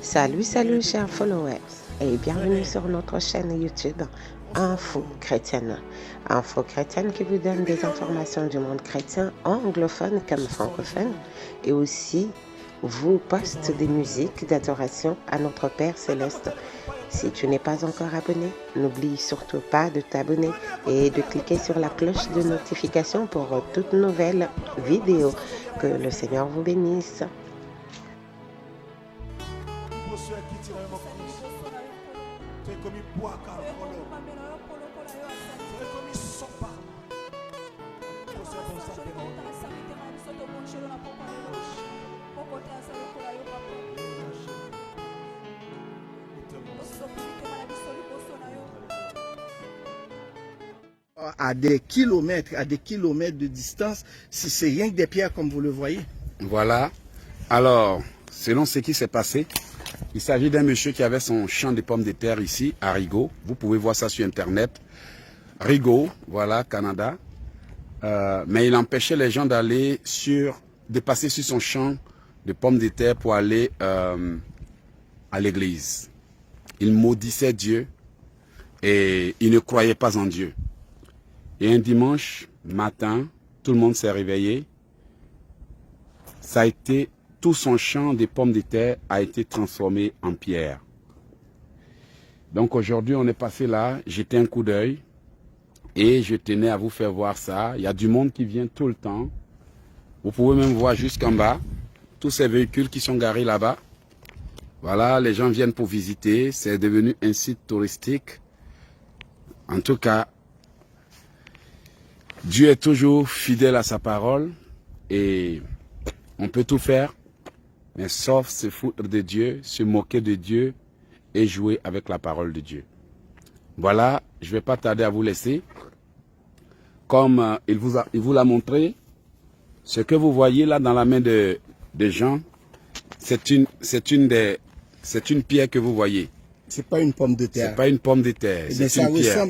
Salut chers followers et bienvenue sur notre chaîne YouTube Info Chrétienne. Info Chrétienne qui vous donne des informations du monde chrétien anglophone comme francophone et aussi vous poste des musiques d'adoration à notre Père Céleste. Si tu n'es pas encore abonné, n'oublie surtout pas de t'abonner et de cliquer sur la cloche de notification pour toutes nouvelles vidéos. Que le Seigneur vous bénisse. À des kilomètres de distance, si c'est rien que des pierres comme vous le voyez. Voilà. Alors, selon ce qui s'est passé, il s'agit d'un monsieur qui avait son champ de pommes de terre ici, à Rigaud. Vous pouvez voir ça sur Internet. Rigaud, voilà, Canada. Mais il empêchait les gens de passer sur son champ de pommes de terre pour aller à l'église. Il maudissait Dieu et il ne croyait pas en Dieu. Et un dimanche matin, tout le monde s'est réveillé. Ça a été, tout son champ de pommes de terre a été transformé en pierre. Donc aujourd'hui, on est passé là, jeté un coup d'œil et je tenais à vous faire voir ça. Il y a du monde qui vient tout le temps. Vous pouvez même voir jusqu'en bas, tous ces véhicules qui sont garés là-bas. Voilà, les gens viennent pour visiter. C'est devenu un site touristique. En tout cas, Dieu est toujours fidèle à sa parole et on peut tout faire, mais sauf se foutre de Dieu, se moquer de Dieu et jouer avec la parole de Dieu. Voilà, je ne vais pas tarder à vous laisser. Comme il vous l'a montré, ce que vous voyez là dans la main de Jean, c'est une pierre que vous voyez. C'est pas une pomme de terre. C'est pas une pomme de terre, c'est une pierre.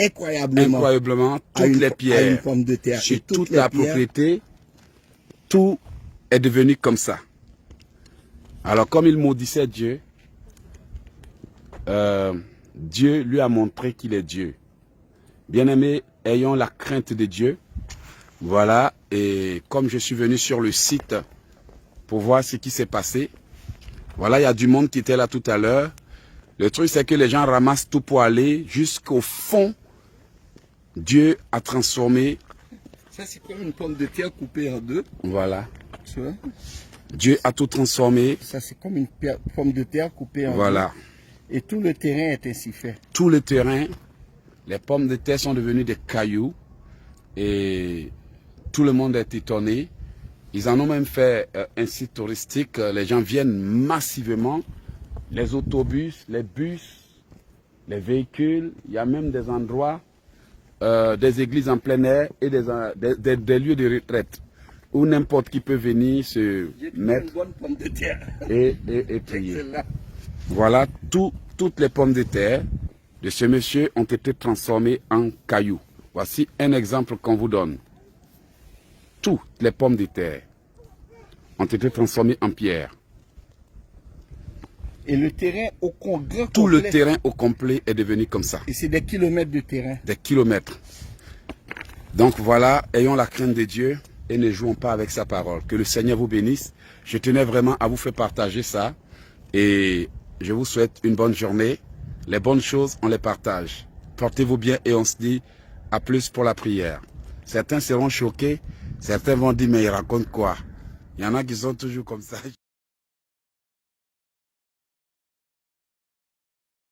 Incroyablement toutes les pierres, une pomme de terre. Sur toute la propriété, tout est devenu comme ça. Alors comme il maudissait Dieu, Dieu lui a montré qu'il est Dieu. Bien-aimés, ayons la crainte de Dieu. Voilà, et comme je suis venu sur le site pour voir ce qui s'est passé, voilà, il y a du monde qui était là tout à l'heure. Le truc, c'est que les gens ramassent tout pour aller jusqu'au fond. Dieu a transformé. Ça, c'est comme une pomme de terre coupée en deux. Voilà. Tu vois? Dieu a tout transformé. Ça, c'est comme une pomme de terre coupée en deux. Voilà. Et tout le terrain est ainsi fait. Tout le terrain, les pommes de terre sont devenues des cailloux. Et tout le monde est étonné. Ils en ont même fait un site touristique. Les gens viennent massivement. Les autobus, les bus, les véhicules. Il y a même des endroits, des églises en plein air et des lieux de retraite où n'importe qui peut venir se mettre une bonne pomme de terre. et prier. Voilà, toutes les pommes de terre de ce monsieur ont été transformées en cailloux. Voici un exemple qu'on vous donne. Toutes les pommes de terre ont été transformées en pierre. Et le terrain au complet. Tout le terrain au complet est devenu comme ça. Et c'est des kilomètres de terrain. Des kilomètres. Donc voilà, ayons la crainte de Dieu et ne jouons pas avec sa parole. Que le Seigneur vous bénisse. Je tenais vraiment à vous faire partager ça. Et je vous souhaite une bonne journée. Les bonnes choses, on les partage. Portez-vous bien et on se dit à plus pour la prière. Certains seront choqués. Certains vont dire mais il raconte quoi? Il y en a qui sont toujours comme ça.